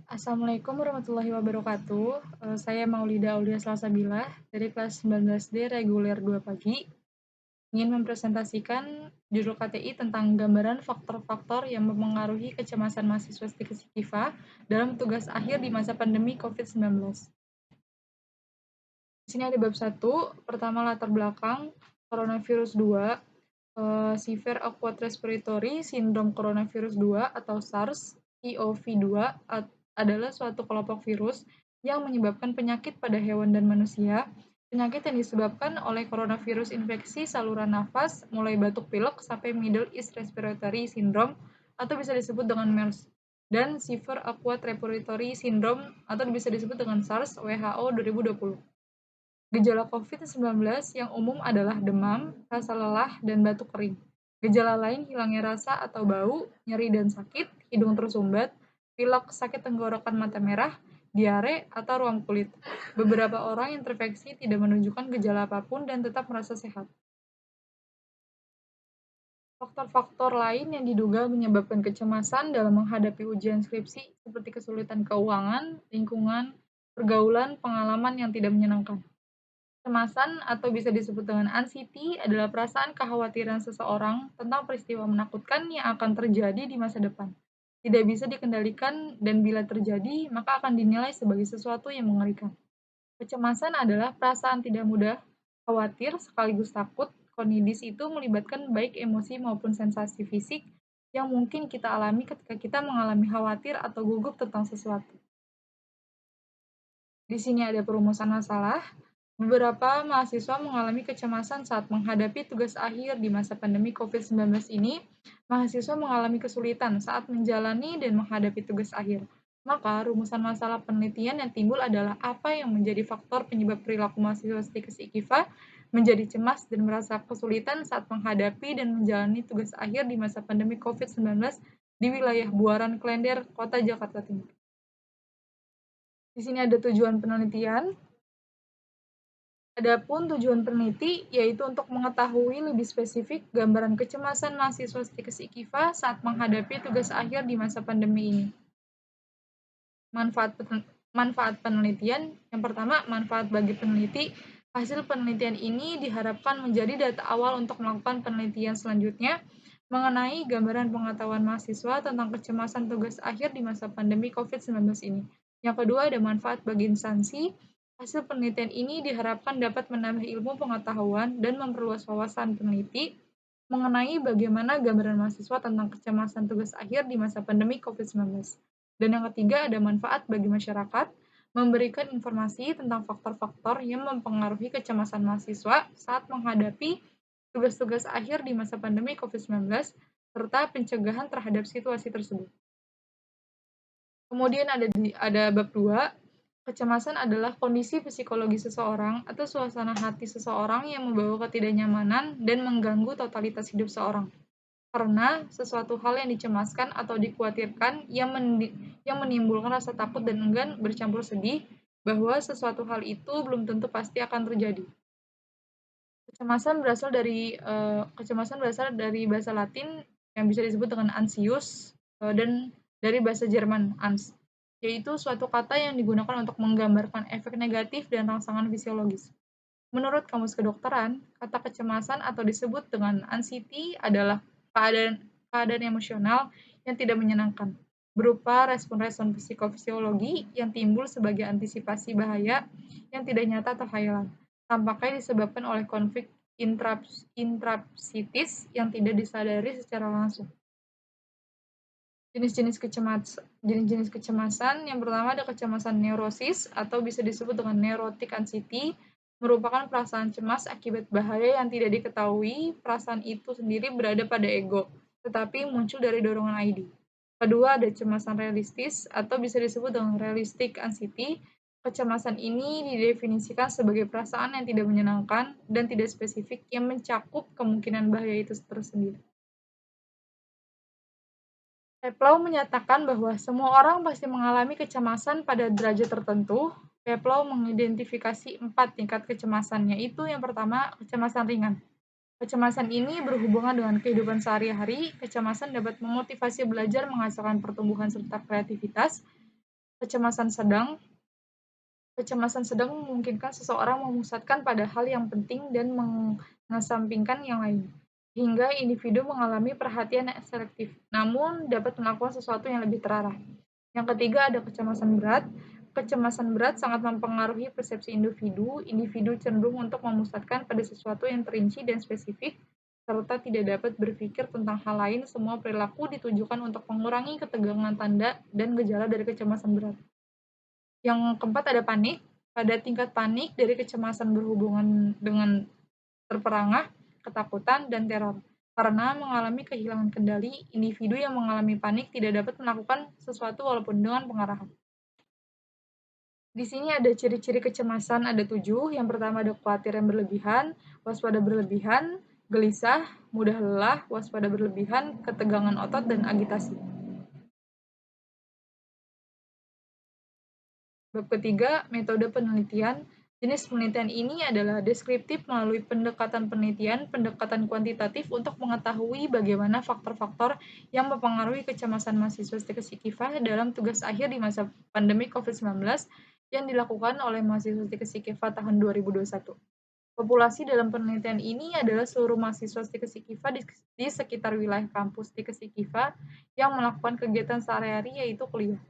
Assalamualaikum warahmatullahi wabarakatuh. Saya Maulida Aulia Salsabila dari kelas 19D reguler 2 pagi, ingin mempresentasikan judul KTI tentang gambaran faktor-faktor yang mempengaruhi kecemasan mahasiswa STIKIFA dalam tugas akhir di masa pandemi COVID-19. Di sini ada bab 1, pertama latar belakang, coronavirus 2, Severe Acute Respiratory Syndrome Coronavirus 2 atau SARS-CoV-2 adalah suatu kelompok virus yang menyebabkan penyakit pada hewan dan manusia. Penyakit yang disebabkan oleh coronavirus infeksi saluran nafas, mulai batuk pilek sampai Middle East Respiratory Syndrome atau bisa disebut dengan MERS, dan Severe Acute Respiratory Syndrome atau bisa disebut dengan SARS WHO 2020. Gejala COVID-19 yang umum adalah demam, rasa lelah, dan batuk kering. Gejala lain hilangnya rasa atau bau, nyeri dan sakit, hidung tersumbat, pilek, sakit tenggorokan mata merah, diare, atau ruam kulit. Beberapa orang yang terinfeksi tidak menunjukkan gejala apapun dan tetap merasa sehat. Faktor-faktor lain yang diduga menyebabkan kecemasan dalam menghadapi ujian skripsi seperti kesulitan keuangan, lingkungan, pergaulan, pengalaman yang tidak menyenangkan. Kecemasan atau bisa disebut dengan anxiety adalah perasaan kekhawatiran seseorang tentang peristiwa menakutkan yang akan terjadi di masa depan. Tidak bisa dikendalikan dan bila terjadi, maka akan dinilai sebagai sesuatu yang mengerikan. Kecemasan adalah perasaan tidak mudah, khawatir sekaligus takut. Kondisi itu melibatkan baik emosi maupun sensasi fisik yang mungkin kita alami ketika kita mengalami khawatir atau gugup tentang sesuatu. Di sini ada perumusan masalah. Beberapa mahasiswa mengalami kecemasan saat menghadapi tugas akhir di masa pandemi COVID-19 ini. Mahasiswa mengalami kesulitan saat menjalani dan menghadapi tugas akhir. Maka, rumusan masalah penelitian yang timbul adalah apa yang menjadi faktor penyebab perilaku mahasiswa STIKIFA menjadi cemas dan merasa kesulitan saat menghadapi dan menjalani tugas akhir di masa pandemi COVID-19 di wilayah Buaran Klender, Kota Jakarta Timur. Di sini ada tujuan penelitian. Adapun tujuan peneliti yaitu untuk mengetahui lebih spesifik gambaran kecemasan mahasiswa STIKIFA saat menghadapi tugas akhir di masa pandemi ini. Manfaat penelitian, yang pertama, manfaat bagi peneliti. Hasil penelitian ini diharapkan menjadi data awal untuk melakukan penelitian selanjutnya mengenai gambaran pengetahuan mahasiswa tentang kecemasan tugas akhir di masa pandemi COVID-19 ini. Yang kedua, ada manfaat bagi instansi. Hasil penelitian ini diharapkan dapat menambah ilmu pengetahuan dan memperluas wawasan peneliti mengenai bagaimana gambaran mahasiswa tentang kecemasan tugas akhir di masa pandemi COVID-19. Dan yang ketiga, ada manfaat bagi masyarakat, memberikan informasi tentang faktor-faktor yang mempengaruhi kecemasan mahasiswa saat menghadapi tugas-tugas akhir di masa pandemi COVID-19, serta pencegahan terhadap situasi tersebut. Kemudian ada bab 2, kecemasan adalah kondisi psikologi seseorang atau suasana hati seseorang yang membawa ketidaknyamanan dan mengganggu totalitas hidup seorang. Karena sesuatu hal yang dicemaskan atau dikhawatirkan yang menimbulkan rasa takut dan enggan bercampur sedih bahwa sesuatu hal itu belum tentu pasti akan terjadi. Kecemasan berasal dari bahasa Latin yang bisa disebut dengan anxious dan dari bahasa Jerman Angst, yaitu suatu kata yang digunakan untuk menggambarkan efek negatif dan rangsangan fisiologis. Menurut Kamus Kedokteran, kata kecemasan atau disebut dengan anxiety adalah keadaan emosional yang tidak menyenangkan, berupa respon-respon psikofisiologi yang timbul sebagai antisipasi bahaya yang tidak nyata atau khayalan, tampaknya disebabkan oleh konflik intrapsitis yang tidak disadari secara langsung. Jenis-jenis kecemasan, yang pertama ada kecemasan neurosis atau bisa disebut dengan neurotic anxiety, merupakan perasaan cemas akibat bahaya yang tidak diketahui. Perasaan itu sendiri berada pada ego, tetapi muncul dari dorongan ID. Kedua, ada kecemasan realistis atau bisa disebut dengan realistic anxiety. Kecemasan ini didefinisikan sebagai perasaan yang tidak menyenangkan dan tidak spesifik yang mencakup kemungkinan bahaya itu tersendiri. Peplow menyatakan bahwa semua orang pasti mengalami kecemasan pada derajat tertentu. Peplow mengidentifikasi 4 tingkat kecemasan, yaitu yang pertama, kecemasan ringan. Kecemasan ini berhubungan dengan kehidupan sehari-hari. Kecemasan dapat memotivasi belajar, menghasilkan pertumbuhan serta kreativitas. Kecemasan sedang Kecemasan sedang memungkinkan seseorang memusatkan pada hal yang penting dan mengesampingkan yang lain, hingga individu mengalami perhatian yang selektif, namun dapat melakukan sesuatu yang lebih terarah. Yang ketiga ada kecemasan berat. Kecemasan berat sangat mempengaruhi persepsi individu. Individu cenderung untuk memusatkan pada sesuatu yang terinci dan spesifik, serta tidak dapat berpikir tentang hal lain. Semua perilaku ditujukan untuk mengurangi ketegangan tanda dan gejala dari kecemasan berat. Yang keempat ada panik. Pada tingkat panik dari kecemasan berhubungan dengan terperangah, ketakutan, dan teror. Karena mengalami kehilangan kendali, individu yang mengalami panik tidak dapat melakukan sesuatu walaupun dengan pengarahan. Di sini ada ciri-ciri kecemasan, ada 7. Yang pertama ada khawatir yang berlebihan, waspada berlebihan, gelisah, mudah lelah, waspada berlebihan, ketegangan otot, dan agitasi. Bab ketiga, metode penelitian. Jenis penelitian ini adalah deskriptif melalui pendekatan penelitian, pendekatan kuantitatif untuk mengetahui bagaimana faktor-faktor yang mempengaruhi kecemasan mahasiswa Stikes IKIFA dalam tugas akhir di masa pandemi COVID-19 yang dilakukan oleh mahasiswa Stikes IKIFA tahun 2021. Populasi dalam penelitian ini adalah seluruh mahasiswa Stikes IKIFA di sekitar wilayah kampus Stikes IKIFA yang melakukan kegiatan sehari-hari yaitu kuliah.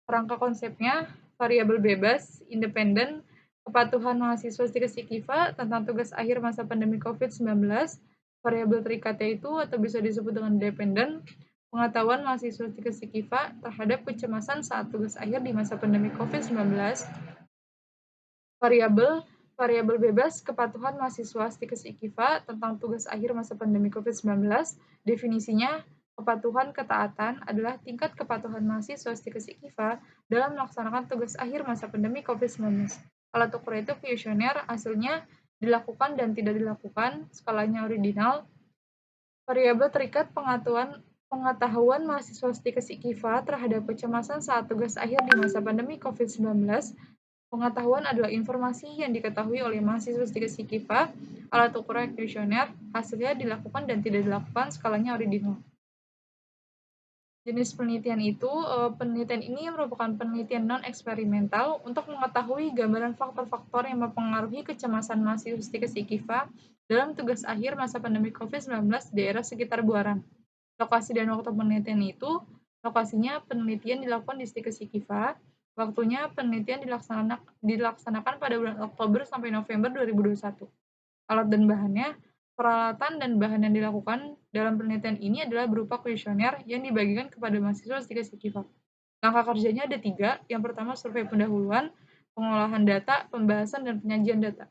Kerangka konsepnya, variabel bebas, independen, kepatuhan mahasiswa Stikes IKIFA tentang tugas akhir masa pandemi COVID-19, variabel terikat yaitu atau bisa disebut dengan dependen, pengetahuan mahasiswa Stikes IKIFA terhadap kecemasan saat tugas akhir di masa pandemi COVID-19, variabel variabel bebas, kepatuhan mahasiswa Stikes IKIFA tentang tugas akhir masa pandemi COVID-19, definisinya kepatuhan ketaatan adalah tingkat kepatuhan mahasiswa Stikes IKIFA dalam melaksanakan tugas akhir masa pandemi COVID-19. Alat ukur itu kuesioner, hasilnya dilakukan dan tidak dilakukan, skalanya ordinal. Variabel terikat pengetahuan mahasiswa Stikes IKIFA terhadap kecemasan saat tugas akhir di masa pandemi COVID-19. Pengetahuan adalah informasi yang diketahui oleh mahasiswa Stikes IKIFA, alat ukurnya kuesioner, hasilnya dilakukan dan tidak dilakukan, skalanya ordinal. Jenis penelitian itu, penelitian ini merupakan penelitian non-eksperimental untuk mengetahui gambaran faktor-faktor yang mempengaruhi kecemasan mahasiswa Stikes IKIFA dalam tugas akhir masa pandemi COVID-19 di daerah sekitar Buaran. Lokasi dan waktu penelitian itu, lokasinya penelitian dilakukan di Stikes IKIFA, waktunya penelitian dilaksanakan pada bulan Oktober sampai November 2021. Alat dan bahannya, peralatan dan bahan yang dilakukan dalam penelitian ini adalah berupa kuesioner yang dibagikan kepada mahasiswa Stikes IKIFA. Langkah kerjanya ada 3. Yang pertama survei pendahuluan, pengolahan data, pembahasan, dan penyajian data.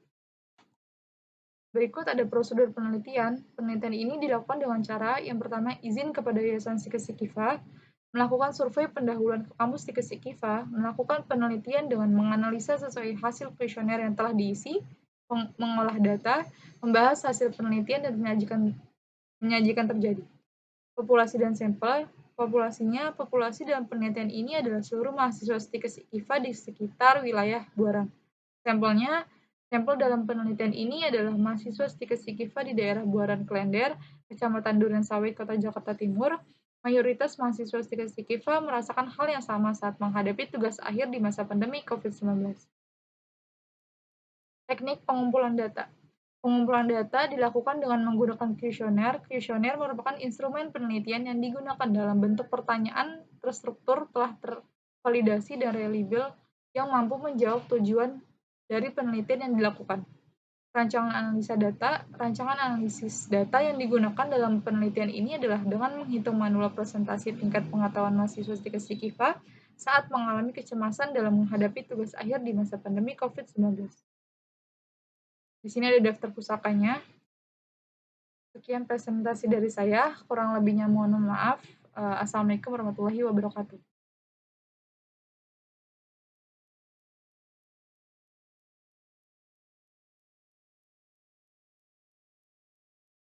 Berikut ada prosedur penelitian. Penelitian ini dilakukan dengan cara yang pertama izin kepada Yayasan Stikes IKIFA, melakukan survei pendahuluan ke kampus Stikes IKIFA, melakukan penelitian dengan menganalisa sesuai hasil kuesioner yang telah diisi, mengolah data, membahas hasil penelitian dan menyajikan terjadi. Populasi dan sampel. Populasi dalam penelitian ini adalah seluruh mahasiswa Stikes IKIFA di sekitar wilayah Buaran. Sampel dalam penelitian ini adalah mahasiswa Stikes IKIFA di daerah Buaran Klender, Kecamatan Durensawit, Kota Jakarta Timur. Mayoritas mahasiswa Stikes IKIFA merasakan hal yang sama saat menghadapi tugas akhir di masa pandemi COVID-19. Teknik pengumpulan data. Pengumpulan data dilakukan dengan menggunakan kuesioner. Kuesioner merupakan instrumen penelitian yang digunakan dalam bentuk pertanyaan terstruktur, telah tervalidasi dan reliable yang mampu menjawab tujuan dari penelitian yang dilakukan. Rancangan analisis data yang digunakan dalam penelitian ini adalah dengan menghitung manual presentasi tingkat pengetahuan mahasiswa Stikes IKIFA saat mengalami kecemasan dalam menghadapi tugas akhir di masa pandemi COVID-19. Di sini ada daftar pusakanya. Sekian presentasi dari saya, kurang lebihnya mohon maaf. Assalamualaikum warahmatullahi wabarakatuh.